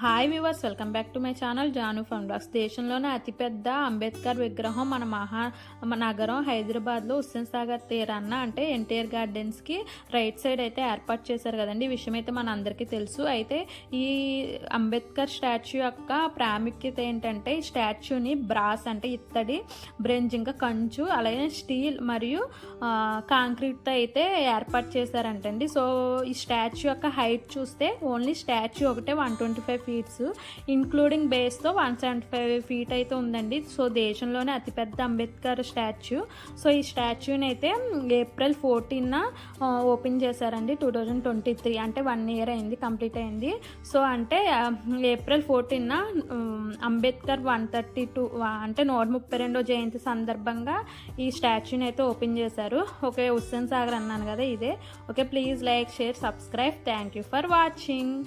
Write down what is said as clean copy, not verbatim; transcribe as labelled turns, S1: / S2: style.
S1: Hi viewers, welcome back to my channel Janu fun blogs. దేశంలోనే అతిపెద్ద అంబేద్కర్ విగ్రహం మన నగరం హైదరాబాద్లో హుస్సేన్ సాగర్ తీరాన అంటే ఎన్టీఆర్ గార్డెన్స్కి రైట్ సైడ్ అయితే ఏర్పాటు చేశారు కదండి. ఈ విషయం అయితే మన అందరికీ తెలుసు. అయితే ఈ అంబేద్కర్ స్టాచ్యూ యొక్క ప్రాముఖ్యత ఏంటంటే, ఈ స్టాచ్యూని బ్రాస్ అంటే ఇత్తడి, బ్రెంజ్, ఇంకా కంచు, అలాగే స్టీల్ మరియు కాంక్రీట్తో అయితే ఏర్పాటు చేశారంటండి. సో ఈ స్టాచ్యూ యొక్క హైట్ చూస్తే ఓన్లీ స్టాచ్యూ ఒకటే 125 ఫీట్స్, ఇంక్లూడింగ్ బేస్తో 175 ఫీట్ అయితే ఉందండి. సో దేశంలోనే అతిపెద్ద అంబేద్కర్ స్టాచ్యూ. సో ఈ స్టాచ్యూని అయితే ఏప్రిల్ 14న ఓపెన్ చేశారండి, 2023. అంటే 1 year అయింది, కంప్లీట్ అయింది. సో అంటే ఏప్రిల్ 14న అంబేద్కర్ 132 అంటే 132వ జయంతి సందర్భంగా ఈ స్టాచ్యూని అయితే ఓపెన్ చేశారు. ఓకే, హుస్సేన్ సాగర్ అన్నాను కదా, ఇదే. Okay, please like, share, subscribe. Thank you for watching.